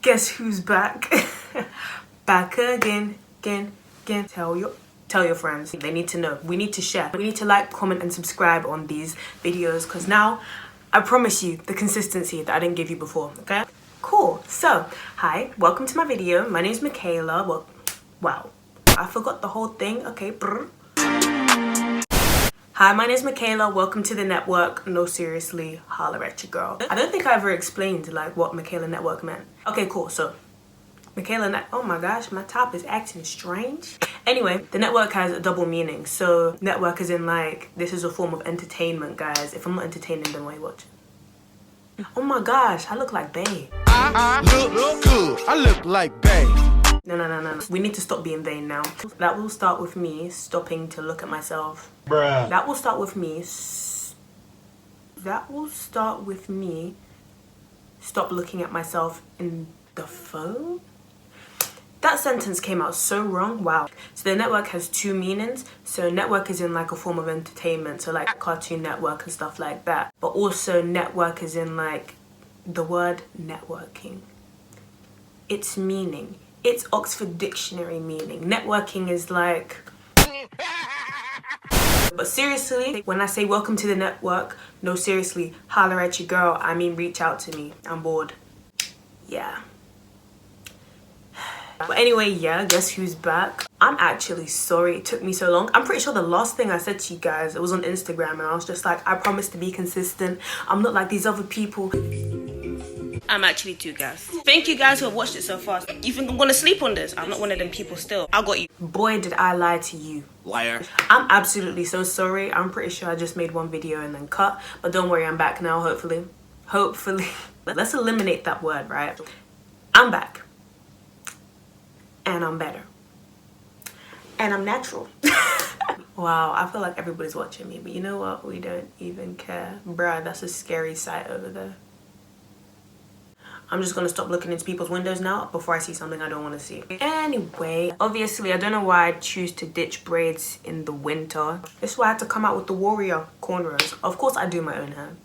Guess who's back? Back again. Tell your friends. They need to know. We need to share. We need to like, comment, and subscribe on these videos, because now I promise you the consistency that I didn't give you before. Okay? Cool. So, hi, welcome to my video. My name is Michaela. Well, wow, I forgot the whole thing. Okay. Brr. Hi, my name is Michaela. Welcome to the network. No, seriously, holler at your girl. I don't think I ever explained like what Michaela Network meant. Okay, cool. So, oh my gosh, my top is acting strange. Anyway, the network has a double meaning. So, network is in like, this is a form of entertainment, guys. If I'm not entertaining, then why are you watching? Oh my gosh, I look like Bae. I look good. I look like Bae. No. We need to stop being vain now. That will start with me stopping to look at myself. Bruh. That will start with me stop looking at myself in the phone. That sentence came out so wrong. Wow. So the network has two meanings. So network is in like a form of entertainment, so like Cartoon Network and stuff like that. But also network is in like the word networking. Its meaning. It's Oxford Dictionary meaning. Networking is like... But seriously, when I say welcome to the network, no, seriously, holler at your girl. I mean, reach out to me. I'm bored. Yeah. But anyway, yeah, guess who's back? I'm actually sorry it took me so long. I'm pretty sure the last thing I said to you guys, it was on Instagram, and I was just like, I promise to be consistent. I'm not like these other people. I'm actually too gassed. Thank you guys who have watched it so far. You think I'm gonna sleep on this? I'm not one of them people still. I got you. Boy, did I lie to you. Liar. I'm absolutely so sorry. I'm pretty sure I just made one video and then cut. But don't worry, I'm back now, hopefully. Hopefully. Let's eliminate that word, right? I'm back. And I'm better. And I'm natural. Wow, I feel like everybody's watching me. But you know what? We don't even care. Bruh, that's a scary sight over there. I'm just gonna stop looking into people's windows now before I see something I don't want to see. Anyway, obviously I don't know why I choose to ditch braids in the winter. This is why I had to come out with the warrior cornrows. Of course I do my own hair.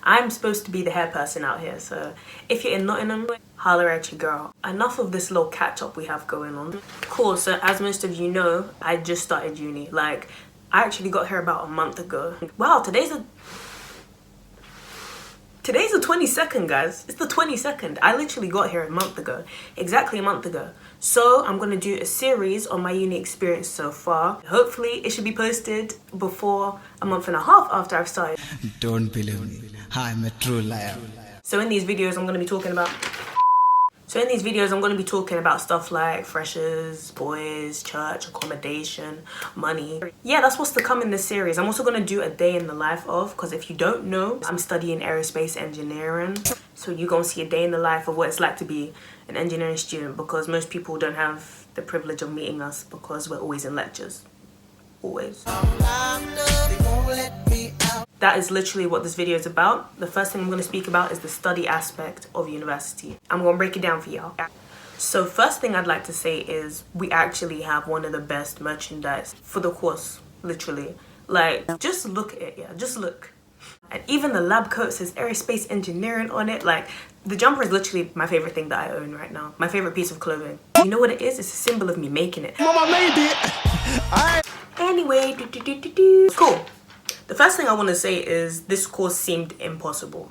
I'm supposed to be the hair person out here, so if you're in Nottingham, holler at your girl. Enough of this little catch up we have going on. Cool, so as most of you know, I just started uni. Like, I actually got here about a month ago. Wow, today's the 22nd, guys. It's the 22nd. I literally got here a month ago. Exactly a month ago. So I'm going to do a series on my uni experience so far. Hopefully it should be posted before a month and a half after I've started. Don't believe me. I'm a true liar. So in these videos I'm going to be talking about... stuff like freshers, boys, church, accommodation, money. Yeah, that's what's to come in this series. I'm also going to do a day in the life of, because if you don't know, I'm studying aerospace engineering. So you're going to see a day in the life of what it's like to be an engineering student, because most people don't have the privilege of meeting us because we're always in lectures. Always. That is literally what this video is about. The first thing I'm going to speak about is the study aspect of university. I'm going to break it down for y'all. So first thing I'd like to say is we actually have one of the best merchandise for the course, literally. Like, just look at it, yeah, just look. And even the lab coat says aerospace engineering on it. Like, the jumper is literally my favorite thing that I own right now. My favorite piece of clothing. You know what it is? It's a symbol of me making it. Mama made it. Anyway, cool. The first thing I want to say is this course seemed impossible.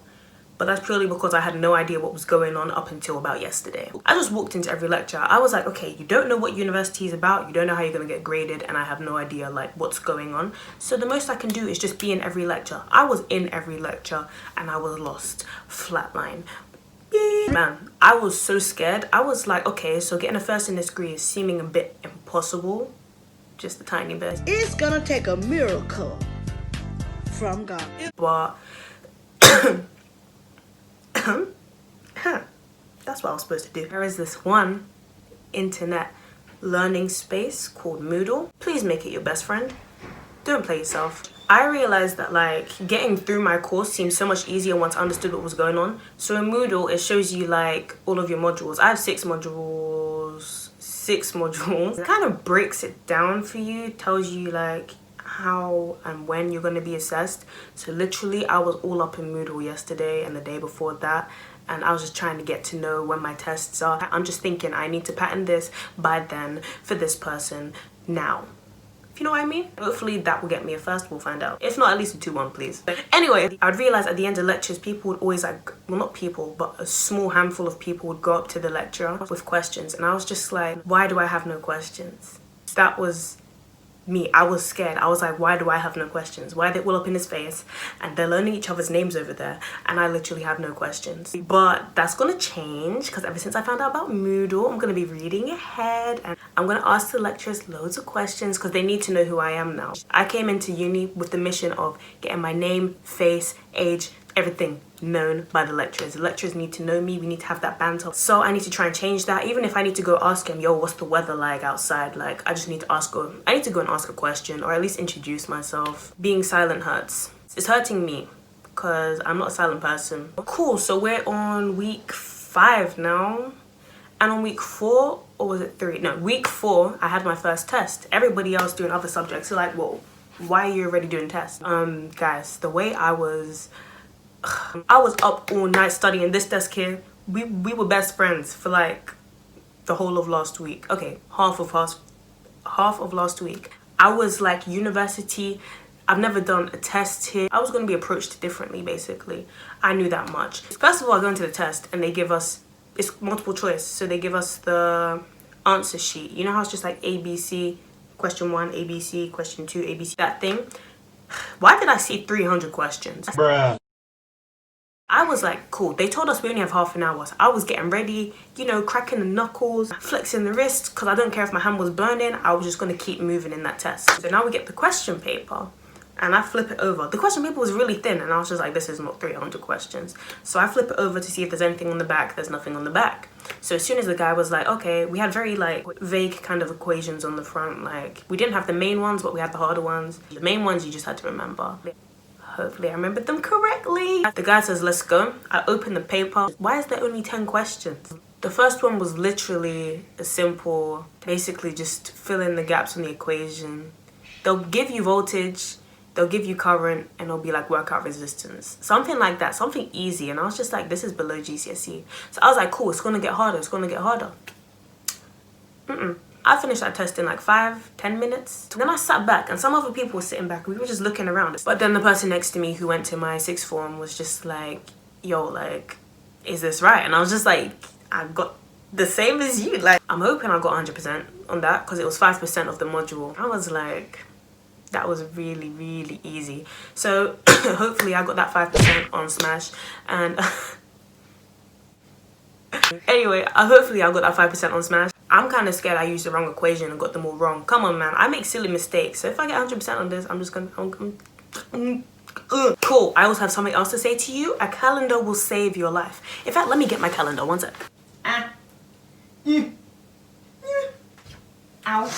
But that's purely because I had no idea what was going on up until about yesterday. I just walked into every lecture. I was like, okay, you don't know what university is about. You don't know how you're going to get graded. And I have no idea like what's going on. So the most I can do is just be in every lecture. I was in every lecture and I was lost. Flatline. Man, I was so scared. I was like, okay, so getting a first in this degree is seeming a bit impossible. Just a tiny bit. It's gonna take a miracle from God. But that's what I was supposed to do. There is this one internet learning space called Moodle. Please make it your best friend. Don't play yourself. I realized that like getting through my course seemed so much easier once I understood what was going on. So in Moodle, it shows you like all of your modules. I have 6 modules. It kind of breaks it down for you, tells you like how and when you're going to be assessed. So literally I was all up in Moodle yesterday and the day before that, and I was just trying to get to know when my tests are. I'm just thinking I need to pattern this by then for this person now. If you know what I mean? Hopefully that will get me a first, we'll find out. If not, at least a 2-1 please. Anyway, I'd realize at the end of lectures, people would always like, well not people, but a small handful of people would go up to the lecturer with questions. And I was just like, why do I have no questions? That was me. I was scared. I was like, why do I have no questions? Why are they all up in his face and they're learning each other's names over there and I literally have no questions? But that's gonna change because ever since I found out about Moodle, I'm gonna be reading ahead and I'm gonna ask the lecturers loads of questions because they need to know who I am now. I came into uni with the mission of getting my name, face, age, everything known by the lecturers. The lecturers need to know me. We need to have that banter. So I need to try and change that. Even if I need to go ask him, yo, what's the weather like outside? Like, I just need to I need to go and ask a question or at least introduce myself. Being silent hurts. It's hurting me because I'm not a silent person. Cool, so we're on week 5 now. And on week 4, or was it 3? No, week 4, I had my first test. Everybody else doing other subjects. So like, whoa, why are you already doing tests? Guys, the way I was up all night studying this desk here. We were best friends for like the whole of last week. Okay, half of last week. I was like university. I've never done a test here. I was going to be approached differently basically. I knew that much. First of all, I go into the test and they give us, it's multiple choice. So they give us the answer sheet. You know how it's just like ABC, question 1, ABC, question 2, ABC, that thing? Why did I see 300 questions? Bruh. I was like, cool. They told us we only have half an hour. So I was getting ready, you know, cracking the knuckles, flexing the wrist, because I don't care if my hand was burning. I was just going to keep moving in that test. So now we get the question paper and I flip it over. The question paper was really thin and I was just like, this is not 300 questions. So I flip it over to see if there's anything on the back. There's nothing on the back. So as soon as the guy was like, okay, we had very like vague kind of equations on the front. Like we didn't have the main ones, but we had the harder ones. The main ones you just had to remember. Hopefully I remembered them correctly. The guy says, let's go. I open the paper. Why is there only 10 questions? The first one was literally a simple, basically just fill in the gaps on the equation. They'll give you voltage, they'll give you current, and it'll be like work out resistance. Something like that, something easy. And I was just like, this is below GCSE. So I was like, cool, it's gonna get harder, it's gonna get harder. I finished that test in like 5-10 minutes. Then I sat back and some other people were sitting back. We were just looking around. But then the person next to me who went to my 6th form was just like, yo, like, is this right? And I was just like, I got the same as you. Like, I'm hoping I got 100% on that because it was 5% of the module. I was like, that was really, really easy. So hopefully I got that 5% on Smash. And anyway, hopefully I got that 5% on Smash. I'm kind of scared I used the wrong equation and got them all wrong. Come on, man. I make silly mistakes. So if I get 100% on this, I'm just going to... Cool. I also have something else to say to you. A calendar will save your life. In fact, let me get my calendar. One sec. Ow.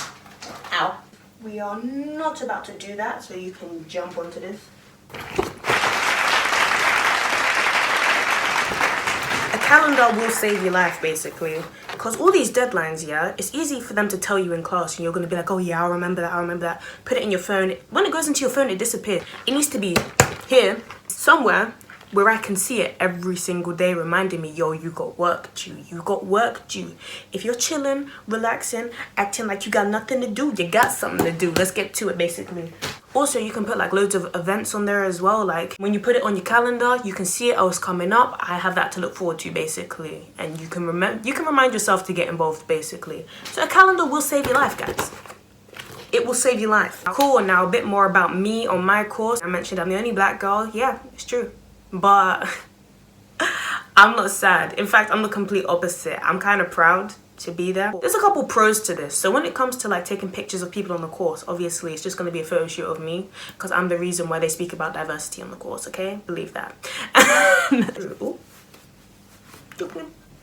Ow. We are not about to do that, so you can jump onto this. A calendar will save your life, basically. Because all these deadlines, yeah, it's easy for them to tell you in class and you're going to be like, oh yeah, I'll remember that, I'll remember that. Put it in your phone. When it goes into your phone, it disappears. It needs to be here, somewhere, where I can see it every single day reminding me, yo, you got work due, you got work due. If you're chilling, relaxing, acting like you got nothing to do, you got something to do. Let's get to it, basically. Also, you can put like loads of events on there as well. Like when you put it on your calendar, you can see it, oh, it's coming up. I have that to look forward to, basically. And you can remind yourself to get involved, basically. So a calendar will save your life, guys. It will save your life. Cool, now a bit more about me on my course. I mentioned I'm the only black girl. Yeah, it's true. But I'm not sad. In fact, I'm the complete opposite. I'm kind of proud to be there. There's a couple pros to this. So when it comes to like taking pictures of people on the course, obviously it's just going to be a photo shoot of me because I'm the reason why they speak about diversity on the course, okay? Believe that.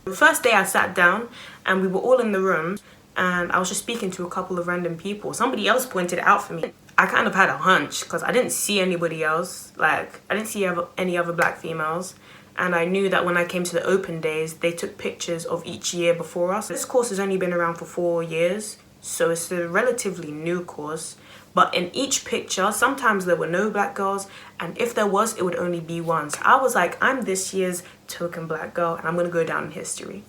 The first day I sat down and we were all in the room and I was just speaking to a couple of random people. Somebody else pointed it out for me. I kind of had a hunch because I didn't see anybody else. Like, I didn't see any other black females. And I knew that when I came to the open days, they took pictures of each year before us. This course has only been around for 4 years, so it's a relatively new course. But in each picture, sometimes there were no black girls, and if there was, it would only be one. So I was like, I'm this year's token black girl, and I'm gonna go down in history.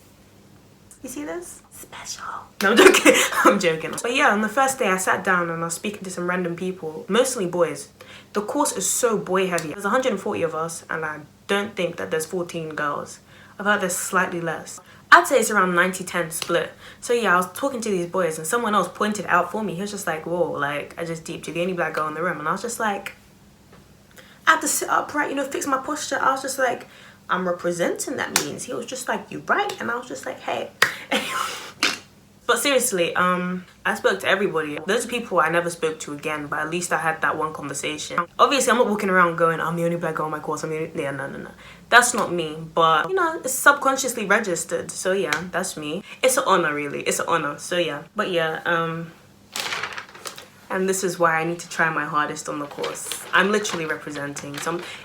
You see this? Special. No, I'm joking. I'm joking. But yeah, on the first day I sat down and I was speaking to some random people, mostly boys. The course is so boy heavy. There's 140 of us and I don't think that there's 14 girls. I've heard there's slightly less. I'd say it's around 90-10 split. So yeah, I was talking to these boys and someone else pointed out for me. He was just like, whoa, like I just deeped, you're the only black girl in the room. And I was just like, I had to sit upright, you know, fix my posture. I was just like, I'm representing, that means. He was just like, you right? And I was just like, hey. But seriously, I spoke to everybody. Those people I never spoke to again, but at least I had that one conversation. Obviously, I'm not walking around going, I'm the only black girl on my course. Yeah, no. That's not me. But, you know, it's subconsciously registered. So yeah, that's me. It's an honor, really. It's an honor. So yeah. But yeah, and this is why I need to try my hardest on the course. I'm literally representing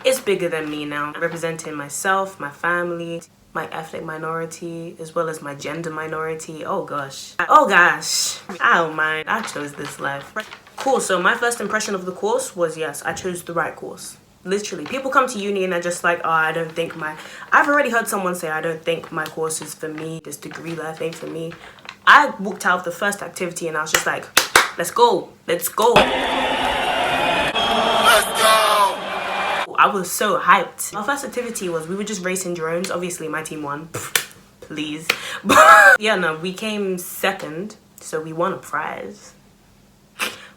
it's bigger than me now. I'm representing myself, my family, my ethnic minority, as well as my gender minority. Oh gosh. I don't mind. I chose this life. Cool, so my first impression of the course was, yes, I chose the right course. Literally, people come to uni and they're just like, oh, I've already heard someone say, I don't think my course is for me. This degree life ain't for me. I walked out of the first activity and I was just like, let's go. Let's go. I was so hyped. Our first activity was we were just racing drones. Obviously, my team won. Please. But yeah, no, we came second. So we won a prize.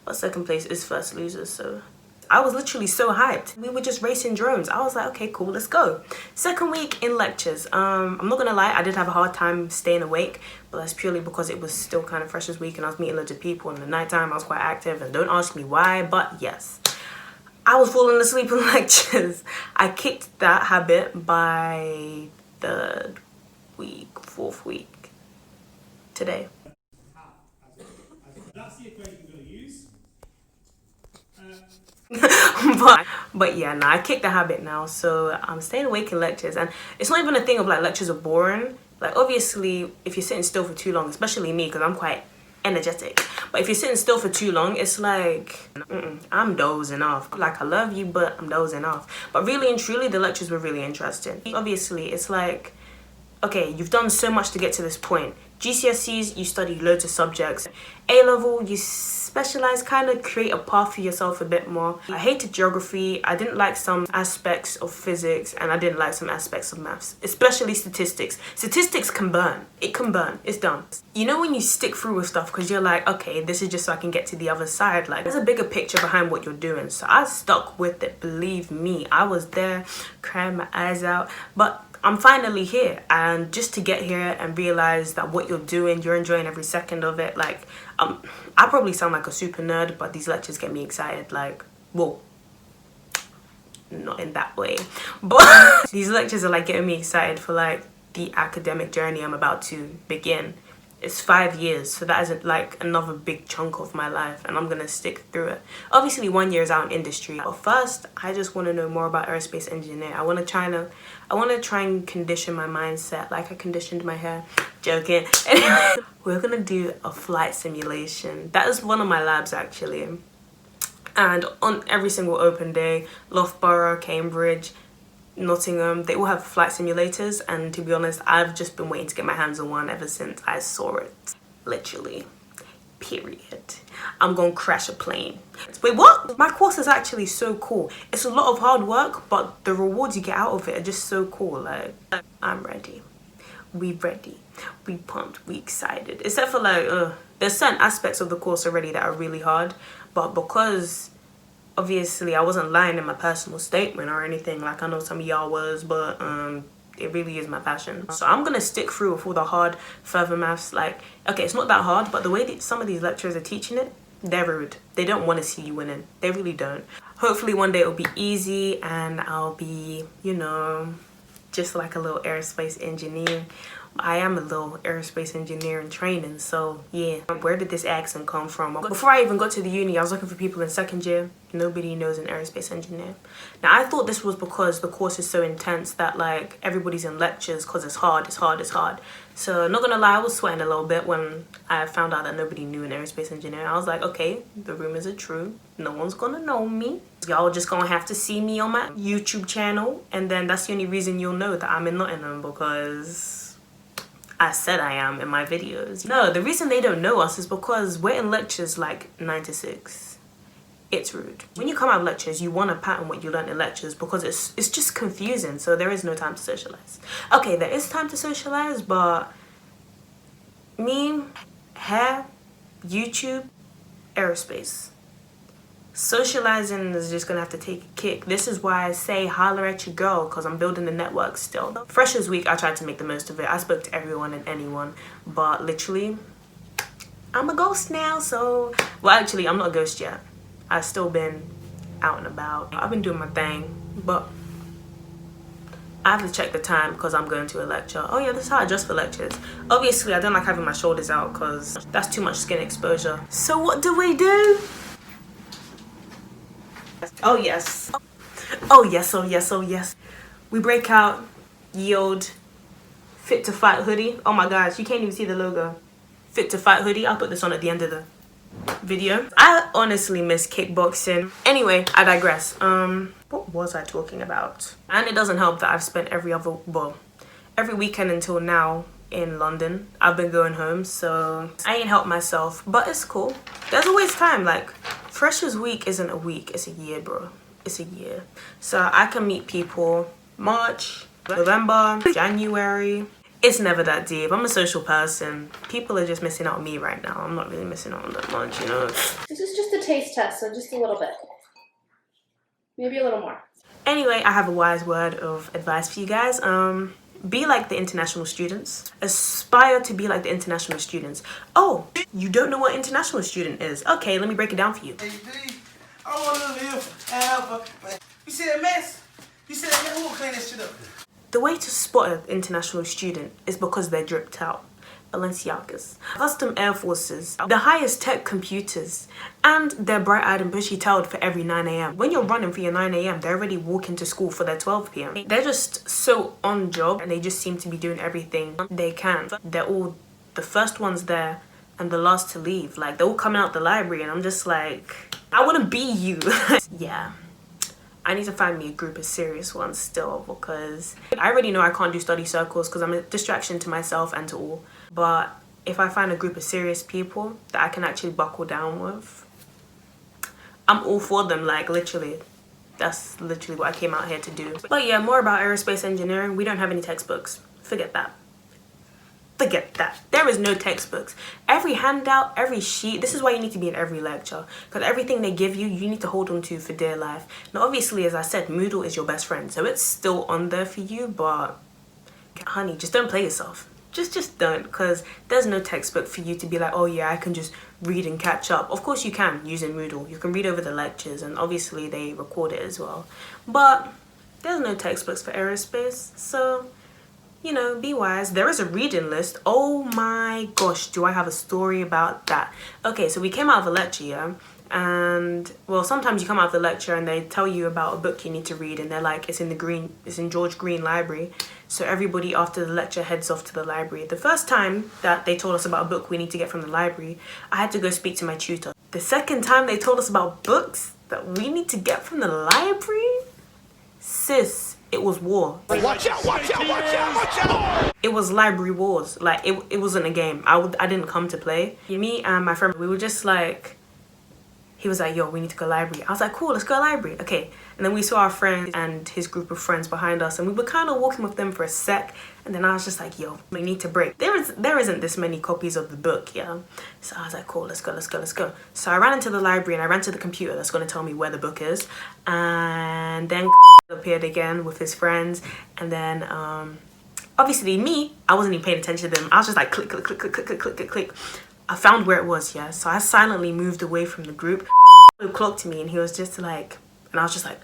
But second place is first losers, so I was literally so hyped. We were just racing drones. I was like, okay, cool, let's go. Second week in lectures. I'm not gonna lie, I did have a hard time staying awake, but that's purely because it was still kind of freshers week and I was meeting loads of people. In the nighttime, I was quite active, and don't ask me why, but yes. I was falling asleep in lectures. I kicked that habit by third week, fourth week, today. That's the equation we're going to use. but yeah, no, I kicked the habit now, so I'm staying awake in lectures. And it's not even a thing of like lectures are boring. Like obviously, if you're sitting still for too long, especially me, because I'm quite energetic, but if you're sitting still for too long, it's like I'm dozing off. Like I love you, but I'm dozing off. But really and truly, the lectures were really interesting. Obviously, it's like, okay, you've done so much to get to this point. GCSEs, you study loads of subjects. A-level, you specialize, kind of create a path for yourself a bit more. I hated geography. I didn't like some aspects of physics, and I didn't like some aspects of maths, especially statistics. Statistics can burn. It can burn. It's done. You know when you stick through with stuff because you're like, okay, this is just so I can get to the other side. Like, there's a bigger picture behind what you're doing. So I stuck with it. Believe me, I was there crying my eyes out. But I'm finally here, and just to get here and realize that what you're doing, you're enjoying every second of it. Like, I probably sound like a super nerd, but these lectures get me excited. Like, whoa, not in that way, but these lectures are like getting me excited for like the academic journey I'm about to begin. It's 5 years, so that isn't like another big chunk of my life, and I'm gonna stick through it. Obviously 1 year is out in industry, but first I just want to know more about aerospace engineering. I want to try and condition my mindset like I conditioned my hair. Joking. Anyway, we're gonna do a flight simulation. That is one of my labs actually, and on every single open day, Loughborough, Cambridge, Nottingham, they all have flight simulators, and to be honest, I've just been waiting to get my hands on one ever since I saw it. Literally. Period. I'm gonna crash a plane. Wait, what? My course is actually so cool. It's a lot of hard work, but the rewards you get out of it are just so cool. Like, I'm ready. We ready. We pumped. We excited. Except for like, there's certain aspects of the course already that are really hard, but because obviously I wasn't lying in my personal statement or anything, like I know some of y'all was, but it really is my passion. So I'm gonna stick through with all the hard further maths. Like, okay, it's not that hard, but the way that some of these lecturers are teaching it, they're rude. They don't want to see you winning. They really don't. Hopefully one day it'll be easy and I'll be, you know, just like a little aerospace engineer. I am a little aerospace engineer in training, so yeah. Where did this accent come from? Before I even got to the uni, I was looking for people in second year. Nobody knows an aerospace engineer. Now, I thought this was because the course is so intense that like everybody's in lectures because it's hard. So not gonna lie, I was sweating a little bit when I found out that nobody knew an aerospace engineer. I was like, okay, the rumors are true. No one's gonna know me. Y'all just gonna have to see me on my YouTube channel, and then that's the only reason you'll know that I'm in Nottingham, because I said I am in my videos. No, the reason they don't know us is because we're in lectures like 9 to 6. It's rude. When you come out of lectures, you want to pattern what you learned in lectures because it's just confusing, so there is no time to socialize. Okay, there is time to socialize, but me, hair, YouTube, aerospace. Socializing is just gonna have to take a kick. This is why I say holler at your girl, because I'm building the network still. Freshers week, I tried to make the most of it. I spoke to everyone and anyone, but literally, I'm a ghost now, so... Well, actually, I'm not a ghost yet. I've still been out and about. I've been doing my thing, but I have to check the time because I'm going to a lecture. Oh yeah, this is how I dress for lectures. Obviously, I don't like having my shoulders out because that's too much skin exposure. So what do we do? Oh yes. Oh yes, oh yes, oh yes. We break out yield Fit to Fight hoodie. Oh my gosh, you can't even see the logo. Fit to Fight hoodie. I'll put this on at the end of the video. I honestly miss kickboxing. Anyway, I digress. What was I talking about? And it doesn't help that I've spent every weekend until now in London. I've been going home, so I ain't helped myself, but it's cool. There's always time. Like, Freshers week isn't a week, it's a year, bro. It's a year. So I can meet people March, November, January. It's never that deep. I'm a social person. People are just missing out on me right now. I'm not really missing out on that much, you know. This is just a taste test, so just a little bit. Maybe a little more. Anyway, I have a wise word of advice for you guys. Be like the international students. Aspire to be like the international students. Oh, you don't know what international student is? Okay, let me break it down for you. I want to live forever. You see that mess? You see that mess? Who will clean that shit up? The way to spot an international student is because they're dripped out. Balenciagas, custom Air Forces, the highest tech computers, and they're bright-eyed and bushy-tailed for every 9 a.m. When you're running for your 9 a.m., they're already walking to school for their 12 p.m. They're just so on job, and they just seem to be doing everything they can. They're all the first ones there and the last to leave. Like, they're all coming out the library, and I'm just like, I want to be you. Yeah. I need to find me a group of serious ones still, because I already know I can't do study circles because I'm a distraction to myself and to all. But if I find a group of serious people that I can actually buckle down with, I'm all for them, like literally. That's literally what I came out here to do. But yeah, more about aerospace engineering. We don't have any textbooks. Forget that. Forget that. There is no textbooks. Every handout, every sheet, this is why you need to be in every lecture, because everything they give you, you need to hold on to for dear life. Now obviously, as I said, Moodle is your best friend, so it's still on there for you, but honey, just don't play yourself. Just don't, because there's no textbook for you to be like, oh yeah, I can just read and catch up. Of course you can using Moodle. You can read over the lectures, and obviously they record it as well, but there's no textbooks for aerospace, so you know, be wise. There is a reading list. Oh my gosh, do I have a story about that. Okay, so we came out of a lecture, yeah? And well, sometimes you come out of the lecture and they tell you about a book you need to read, and they're like, it's in George Green Library. So everybody after the lecture heads off to the library. The first time that they told us about a book we need to get from the library, I had to go speak to my tutor. The second time they told us about books that we need to get from the library, sis, it was war. Watch out, watch out, watch out, watch out! It was library wars. Like, it wasn't a game. I didn't come to play. Me and my friend, we were just like, he was like, yo, we need to go library. I was like, cool, let's go library. Okay. And then we saw our friend and his group of friends behind us, and we were kind of walking with them for a sec. And then I was just like, yo, we need to break. There isn't this many copies of the book, yeah? So I was like, cool, let's go, let's go, let's go. So I ran into the library and I ran to the computer that's going to tell me where the book is. And then appeared again with his friends. And then, obviously me, I wasn't even paying attention to them. I was just like, click, click, click, click, click, click, click, click, click. I found where it was, yeah? So I silently moved away from the group. He clocked me and he was just like, and I was just like,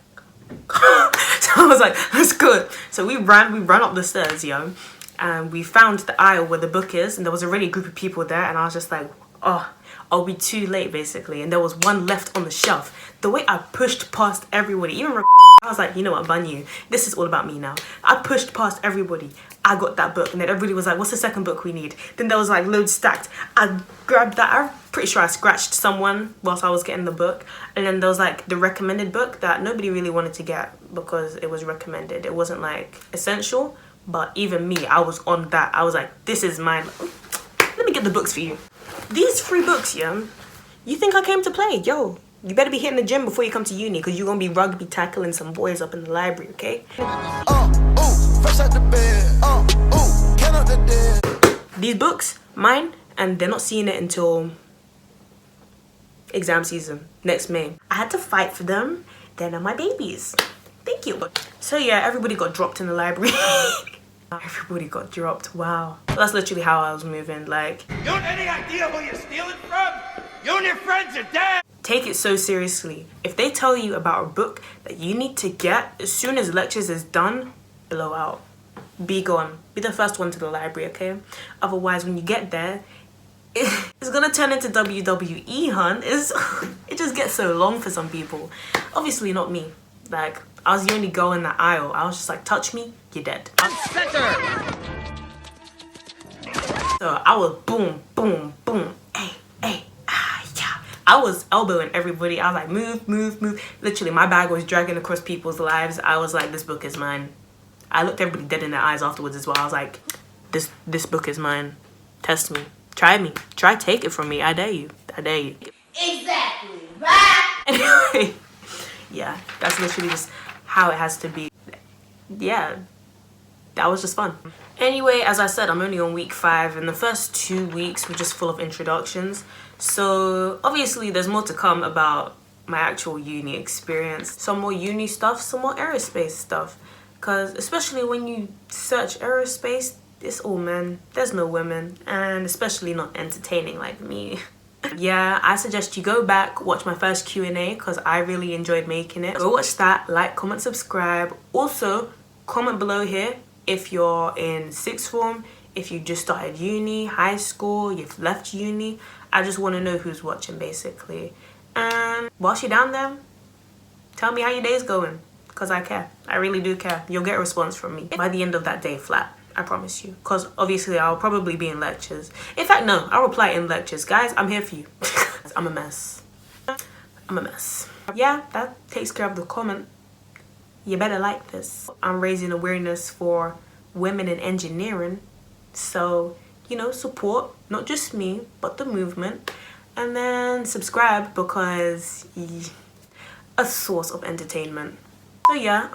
So I was like, let's go. So we ran up the stairs, yo, and we found the aisle where the book is, and there was already a group of people there, and I was just like, oh, are we too late, basically? And there was one left on the shelf. The way I pushed past everybody, even I was like, you know what, Banyu, this is all about me now. I pushed past everybody. I got that book, and then everybody was like, what's the second book we need? Then there was like loads stacked. I grabbed that. I'm pretty sure I scratched someone whilst I was getting the book. And then there was like the recommended book that nobody really wanted to get because it was recommended. It wasn't like essential, but even me, I was on that. I was like, this is mine. Let me get the books for you. These 3 books, yeah, you think I came to play? Yo, you better be hitting the gym before you come to uni, because you're going to be rugby tackling some boys up in the library, okay? Fresh out the bed. Count up the dead. These books, mine, and they're not seeing it until exam season, next May. I had to fight for them. They're not my babies. Thank you. So yeah, everybody got dropped in the library. Everybody got dropped, wow. That's literally how I was moving, like. You have any idea who you're stealing from? You and your friends are dead. Take it so seriously. If they tell you about a book that you need to get as soon as lectures is done, blow out. Be gone. Be the first one to the library, okay? Otherwise, when you get there, it's gonna turn into WWE, hun. It just gets so long for some people. Obviously not me. Like, I was the only girl in that aisle. I was just like, touch me, you're dead. So I was boom, boom, boom. Hey, yeah. I was elbowing everybody. I was like, move, move, move. Literally, my bag was dragging across people's lives. I was like, this book is mine. I looked everybody dead in their eyes afterwards as well. I was like, this book is mine. Test me. Try me. Try take it from me. I dare you. I dare you. Exactly. Right. Anyway, yeah, that's literally just how it has to be. Yeah, that was just fun. Anyway, as I said, I'm only on week 5, and the first 2 weeks were just full of introductions. So obviously there's more to come about my actual uni experience. Some more uni stuff, some more aerospace stuff. Because especially when you search aerospace, it's all men. There's no women, and especially not entertaining like me. Yeah, I suggest you go back, watch my first Q&A because I really enjoyed making it. Go watch that, like, comment, subscribe. Also, comment below here if you're in 6th form, if you just started uni, high school, you've left uni. I just want to know who's watching, basically. And whilst you're down there, tell me how your day's going, because I care. I really do care. You'll get a response from me by the end of that day flat. I promise you. Because obviously I'll probably be in lectures. In fact, no, I'll reply in lectures. Guys, I'm here for you. I'm a mess. I'm a mess. Yeah, that takes care of the comment. You better like this. I'm raising awareness for women in engineering. So, you know, support not just me, but the movement. And then subscribe because a source of entertainment. So yeah,